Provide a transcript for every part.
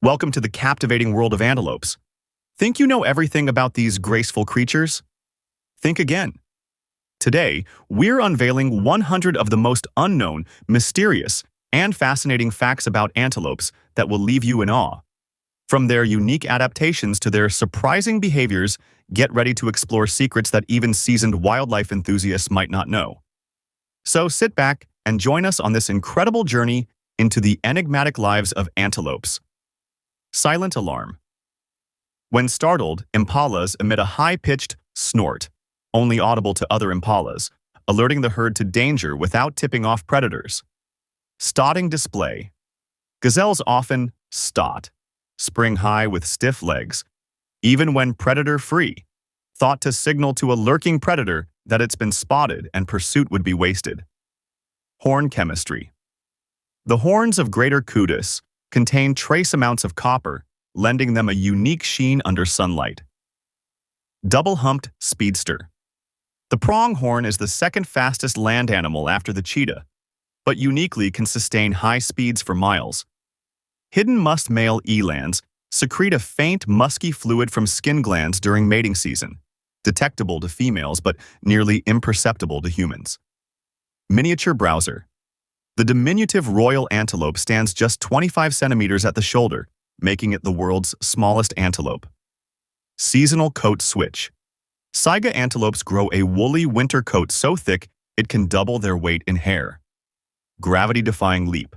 Welcome to the captivating world of antelopes. Think you know everything about these graceful creatures? Think again. Today, we're unveiling 100 of the most unknown, mysterious, and fascinating facts about antelopes that will leave you in awe. From their unique adaptations to their surprising behaviors, get ready to explore secrets that even seasoned wildlife enthusiasts might not know. So sit back and join us on this incredible journey into the enigmatic lives of antelopes. Silent alarm. When startled, impalas emit a high-pitched snort, only audible to other impalas, alerting the herd to danger without tipping off predators. Stotting display. Gazelles often stot, spring high with stiff legs, even when predator-free, thought to signal to a lurking predator that it's been spotted and pursuit would be wasted. Horn chemistry. The horns of greater kudos contain trace amounts of copper, lending them a unique sheen under sunlight. Double-humped speedster. The pronghorn is the second fastest land animal after the cheetah, but uniquely can sustain high speeds for miles. Hidden musk male elands secrete a faint, musky fluid from skin glands during mating season, detectable to females but nearly imperceptible to humans. Miniature browser. The diminutive royal antelope stands just 25 centimeters at the shoulder, making it the world's smallest antelope. Seasonal coat switch. Saiga antelopes grow a woolly winter coat so thick it can double their weight in hair. Gravity-defying leap.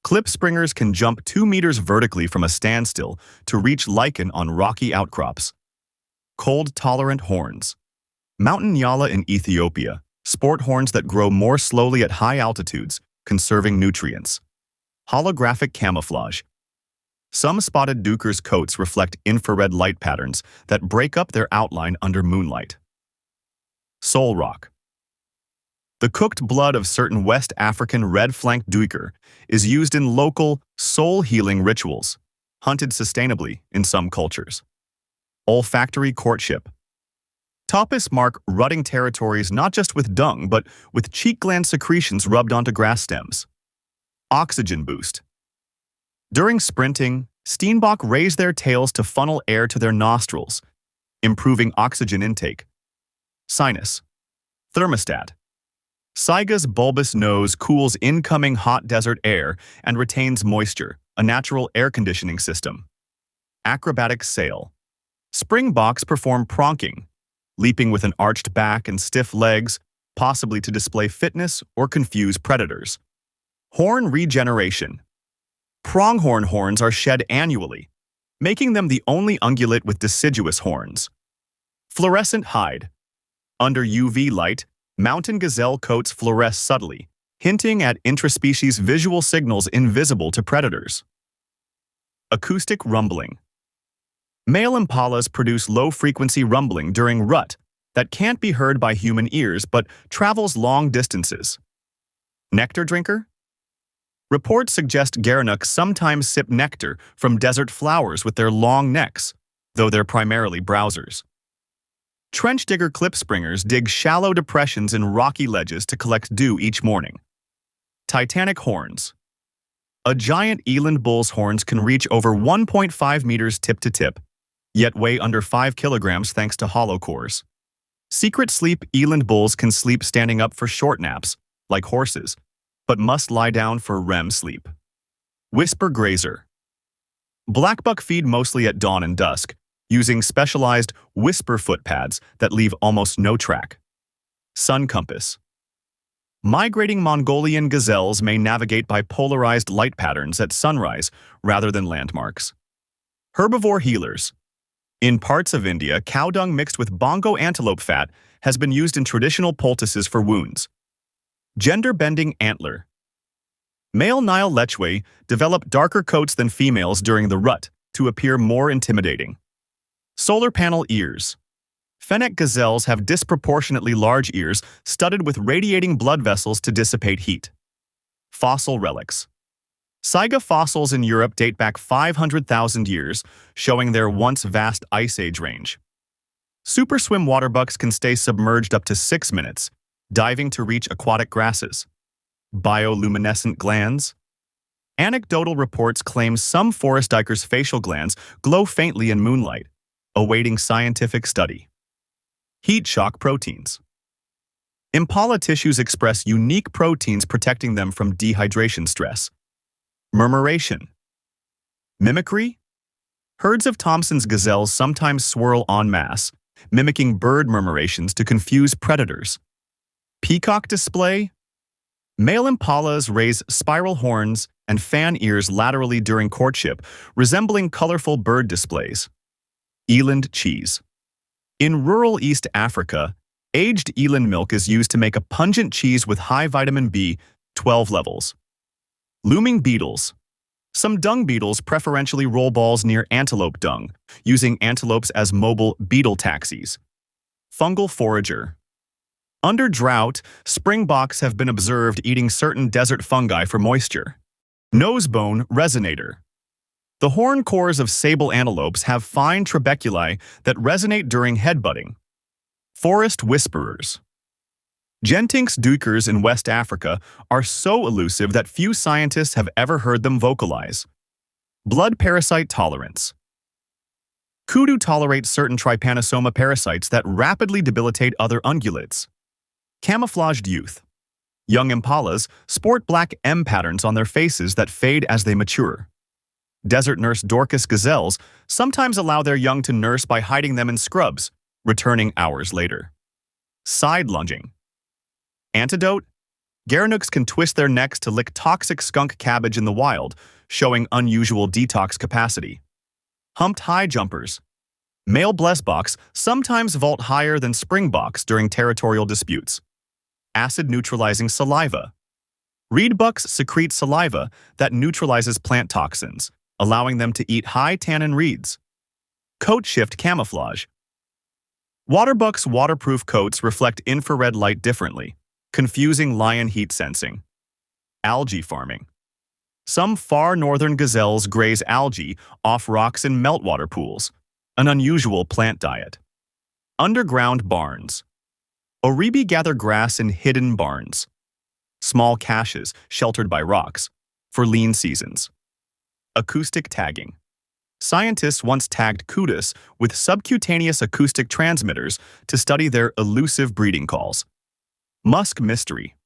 Clip springers can jump 2 meters vertically from a standstill to reach lichen on rocky outcrops. Cold-tolerant horns. Mountain nyala in Ethiopia sport horns that grow more slowly at high altitudes, conserving nutrients. Holographic camouflage. Some spotted duikers' coats reflect infrared light patterns that break up their outline under moonlight. Soul rock. The cooked blood of certain West African red-flanked duiker is used in local soul-healing rituals, hunted sustainably in some cultures. Olfactory courtship. Tapis mark rutting territories not just with dung, but with cheek gland secretions rubbed onto grass stems. Oxygen boost. During sprinting, steenbok raise their tails to funnel air to their nostrils, improving oxygen intake. Sinus. Thermostat. Saiga's bulbous nose cools incoming hot desert air and retains moisture, a natural air conditioning system. Acrobatic sail. Springboks perform pronking, leaping with an arched back and stiff legs, possibly to display fitness or confuse predators. Horn regeneration. Pronghorn horns are shed annually, making them the only ungulate with deciduous horns. Fluorescent hide. Under UV light, mountain gazelle coats fluoresce subtly, hinting at intraspecies visual signals invisible to predators. Acoustic rumbling. Male impalas produce low-frequency rumbling during rut that can't be heard by human ears but travels long distances. Nectar drinker? Reports suggest gerenuk sometimes sip nectar from desert flowers with their long necks, though they're primarily browsers. Trench digger clip springers dig shallow depressions in rocky ledges to collect dew each morning. Titanic horns. A giant eland bull's horns can reach over 1.5 meters tip to tip, yet weigh under 5 kilograms thanks to hollow cores. Secret sleep eland bulls can sleep standing up for short naps, like horses, but must lie down for REM sleep. Whisper grazer. Blackbuck feed mostly at dawn and dusk, using specialized whisper foot pads that leave almost no track. Sun compass. Migrating Mongolian gazelles may navigate by polarized light patterns at sunrise rather than landmarks. Herbivore healers. In parts of India, cow dung mixed with bongo antelope fat has been used in traditional poultices for wounds. Gender-bending antler. Male Nile lechwe develop darker coats than females during the rut to appear more intimidating. Solar panel ears. Fennec gazelles have disproportionately large ears studded with radiating blood vessels to dissipate heat. Fossil relics. Saiga fossils in Europe date back 500,000 years, showing their once vast ice age range. Super swim waterbucks can stay submerged up to 6 minutes, diving to reach aquatic grasses. Bioluminescent glands. Anecdotal reports claim some forest duikers' facial glands glow faintly in moonlight, awaiting scientific study. Heat shock proteins. Impala tissues express unique proteins protecting them from dehydration stress. Murmuration. Mimicry. Herds of Thomson's gazelles sometimes swirl en masse, mimicking bird murmurations to confuse predators. Peacock display. Male impalas raise spiral horns and fan ears laterally during courtship, resembling colorful bird displays. Eland cheese. In rural East Africa, aged eland milk is used to make a pungent cheese with high vitamin B12 levels. Looming beetles. Some dung beetles preferentially roll balls near antelope dung, using antelopes as mobile beetle taxis. Fungal forager. Under drought, springboks have been observed eating certain desert fungi for moisture. Nosebone resonator. The horn cores of sable antelopes have fine trabeculae that resonate during headbutting. Forest whisperers. Gentinx duikers in West Africa are so elusive that few scientists have ever heard them vocalize. Blood parasite tolerance. Kudu tolerate certain trypanosoma parasites that rapidly debilitate other ungulates. Camouflaged youth. Young impalas sport black M patterns on their faces that fade as they mature. Desert nurse Dorcas gazelles sometimes allow their young to nurse by hiding them in scrubs, returning hours later. Side lunging. Antidote. Gerenooks can twist their necks to lick toxic skunk cabbage in the wild, showing unusual detox capacity. Humped high jumpers. Male blesboks sometimes vault higher than springboks during territorial disputes. Acid-neutralizing saliva. Reedbucks secrete saliva that neutralizes plant toxins, allowing them to eat high-tannin reeds. Coat shift camouflage. Waterbucks' waterproof coats reflect infrared light differently, confusing lion heat sensing. Algae farming. Some far northern gazelles graze algae off rocks in meltwater pools, an unusual plant diet. Underground barns. Oribi gather grass in hidden barns, small caches sheltered by rocks, for lean seasons. Acoustic tagging. Scientists once tagged kudas with subcutaneous acoustic transmitters to study their elusive breeding calls. Musk mystery.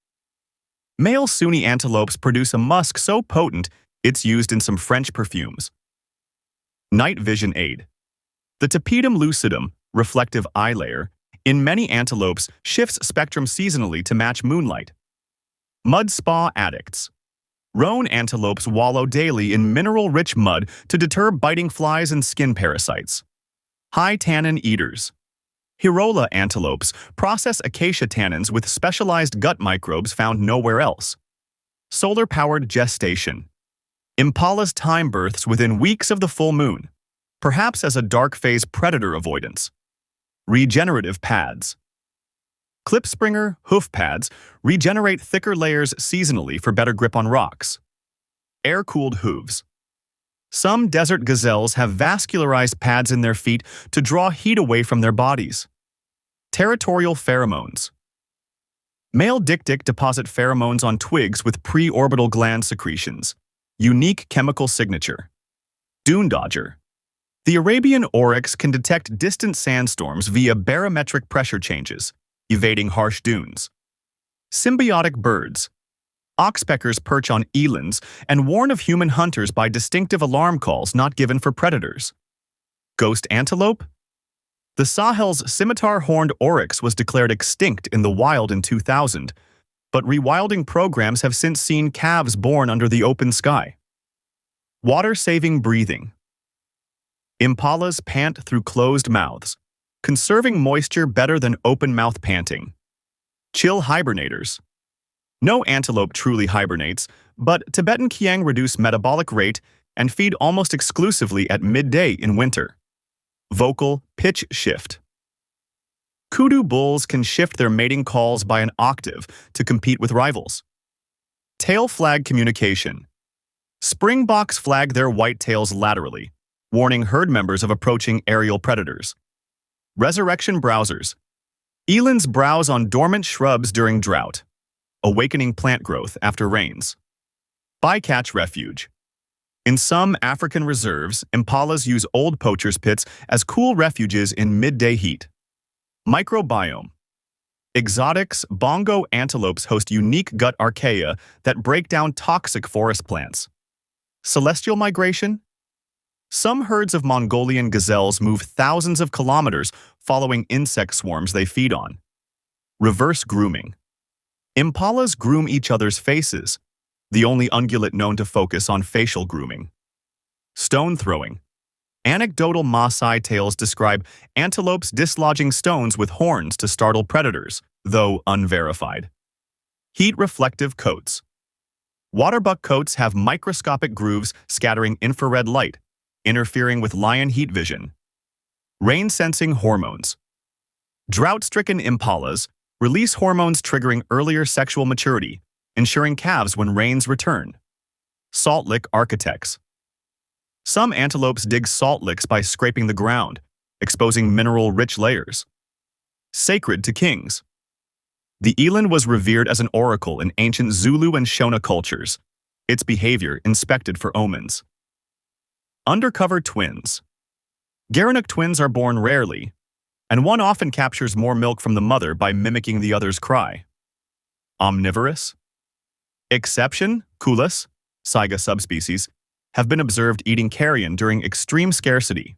Male Sunni antelopes produce a musk so potent it's used in some French perfumes. Night vision aid. The tapetum lucidum, reflective eye layer, in many antelopes shifts spectrum seasonally to match moonlight. Mud spa addicts. Roan antelopes wallow daily in mineral-rich mud to deter biting flies and skin parasites. High tannin eaters. Hirola antelopes process acacia tannins with specialized gut microbes found nowhere else. Solar-powered gestation. Impalas time births within weeks of the full moon, perhaps as a dark phase predator avoidance. Regenerative pads. Klipspringer hoof pads regenerate thicker layers seasonally for better grip on rocks. Air-cooled hooves. Some desert gazelles have vascularized pads in their feet to draw heat away from their bodies. Territorial pheromones. Male dik-dik deposit pheromones on twigs with pre-orbital gland secretions. Unique chemical signature. Dune dodger. The Arabian oryx can detect distant sandstorms via barometric pressure changes, evading harsh dunes. Symbiotic birds. Oxpeckers perch on elands and warn of human hunters by distinctive alarm calls not given for predators. Ghost antelope. The Sahel's scimitar-horned oryx was declared extinct in the wild in 2000, but rewilding programs have since seen calves born under the open sky. Water-saving breathing. Impalas pant through closed mouths, conserving moisture better than open-mouth panting. Chill hibernators. No antelope truly hibernates, but Tibetan kiang reduce metabolic rate and feed almost exclusively at midday in winter. Vocal pitch shift. Kudu bulls can shift their mating calls by an octave to compete with rivals. Tail flag communication. Springboks flag their white tails laterally, warning herd members of approaching aerial predators. Resurrection browsers. Elands browse on dormant shrubs during drought, awakening plant growth after rains. Bycatch refuge. In some African reserves, impalas use old poachers' pits as cool refuges in midday heat. Microbiome. Exotics, bongo antelopes host unique gut archaea that break down toxic forest plants. Celestial migration. Some herds of Mongolian gazelles move thousands of kilometers following insect swarms they feed on. Reverse grooming. Impalas groom each other's faces, the only ungulate known to focus on facial grooming. Stone throwing. Anecdotal Maasai tales describe antelopes dislodging stones with horns to startle predators, though unverified. Heat-reflective coats. Waterbuck coats have microscopic grooves scattering infrared light, interfering with lion heat vision. Rain-sensing hormones. Drought-stricken impalas release hormones triggering earlier sexual maturity, ensuring calves when rains return. Salt lick architects. Some antelopes dig salt licks by scraping the ground, exposing mineral-rich layers. Sacred to kings. The eland was revered as an oracle in ancient Zulu and Shona cultures, its behavior inspected for omens. Undercover twins. Gerenuk twins are born rarely, and one often captures more milk from the mother by mimicking the other's cry. Omnivorous. Exception, Culus, Saiga subspecies, have been observed eating carrion during extreme scarcity.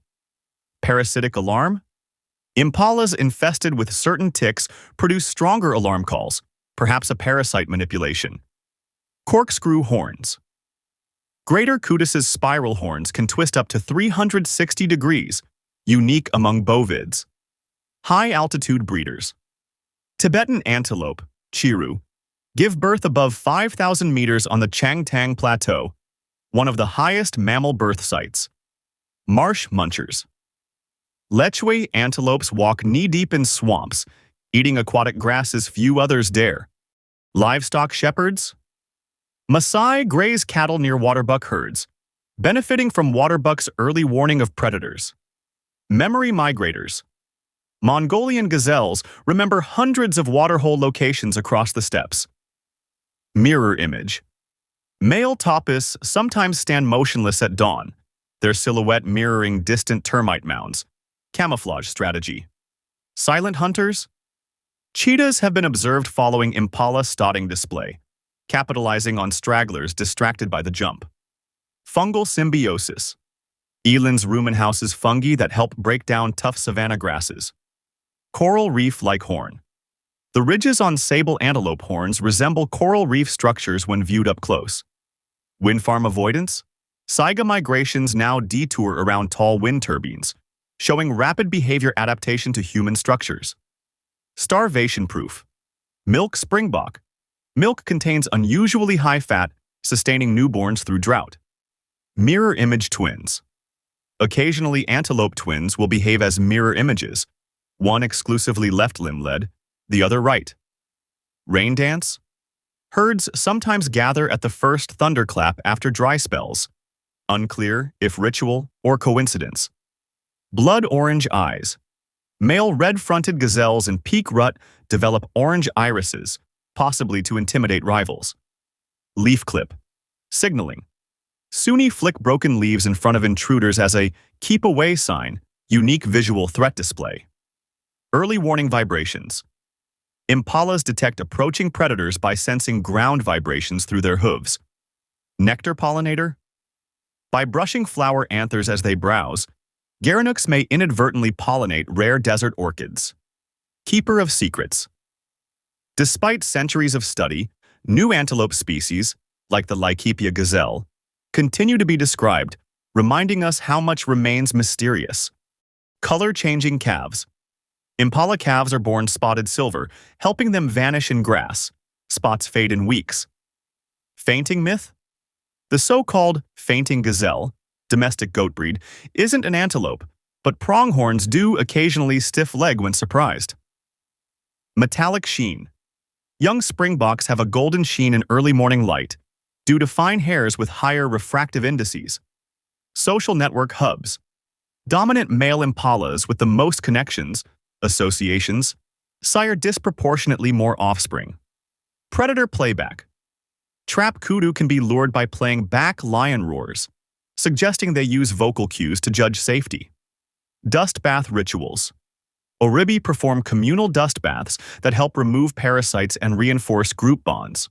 Parasitic alarm. Impalas infested with certain ticks produce stronger alarm calls, perhaps a parasite manipulation. Corkscrew horns. Greater Cutis's spiral horns can twist up to 360 degrees, unique among bovids. High-altitude breeders. Tibetan antelope, chiru, give birth above 5,000 meters on the Changtang Plateau, one of the highest mammal birth sites. Marsh munchers. Lechwe antelopes walk knee-deep in swamps, eating aquatic grasses few others dare. Livestock shepherds. Maasai graze cattle near waterbuck herds, benefiting from waterbuck's early warning of predators. Memory migrators. Mongolian gazelles remember hundreds of waterhole locations across the steppes. Mirror image. Male topis sometimes stand motionless at dawn, their silhouette mirroring distant termite mounds. Camouflage strategy. Silent hunters. Cheetahs have been observed following impala stotting display, capitalizing on stragglers distracted by the jump. Fungal symbiosis. Elands rumen houses fungi that help break down tough savanna grasses. Coral reef-like horn. The ridges on sable antelope horns resemble coral reef structures when viewed up close. Wind farm avoidance. Saiga migrations now detour around tall wind turbines, showing rapid behavior adaptation to human structures. Starvation proof. Milk springbok. Milk contains unusually high fat, sustaining newborns through drought. Mirror image twins. Occasionally, antelope twins will behave as mirror images, one exclusively left limb-led, the other right. Rain dance. Herds sometimes gather at the first thunderclap after dry spells. Unclear if ritual or coincidence. Blood orange eyes. Male red-fronted gazelles in peak rut develop orange irises, possibly to intimidate rivals. Leaf clip. Signaling. Sunni flick broken leaves in front of intruders as a keep away sign, unique visual threat display. Early warning vibrations. Impalas detect approaching predators by sensing ground vibrations through their hooves. Nectar pollinator. By brushing flower anthers as they browse, Gerenuks may inadvertently pollinate rare desert orchids. Keeper of secrets. Despite centuries of study, new antelope species, like the Laikipia gazelle, continue to be described, reminding us how much remains mysterious. Color-changing calves. Impala calves are born spotted silver, helping them vanish in grass. Spots fade in weeks. Fainting myth? The so-called fainting gazelle, domestic goat breed, isn't an antelope, but pronghorns do occasionally stiff leg when surprised. Metallic sheen. Young springboks have a golden sheen in early morning light, due to fine hairs with higher refractive indices. Social network hubs. Dominant male impalas with the most connections, associations, sire disproportionately more offspring. Predator playback. Trap kudu can be lured by playing back lion roars, suggesting they use vocal cues to judge safety. Dust bath rituals. Oribi perform communal dust baths that help remove parasites and reinforce group bonds.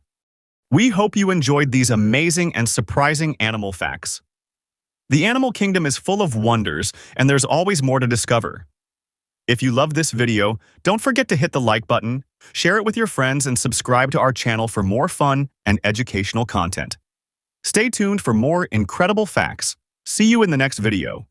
We hope you enjoyed these amazing and surprising animal facts. The animal kingdom is full of wonders, and there's always more to discover. If you love this video, don't forget to hit the like button, share it with your friends, and subscribe to our channel for more fun and educational content. Stay tuned for more incredible facts. See you in the next video.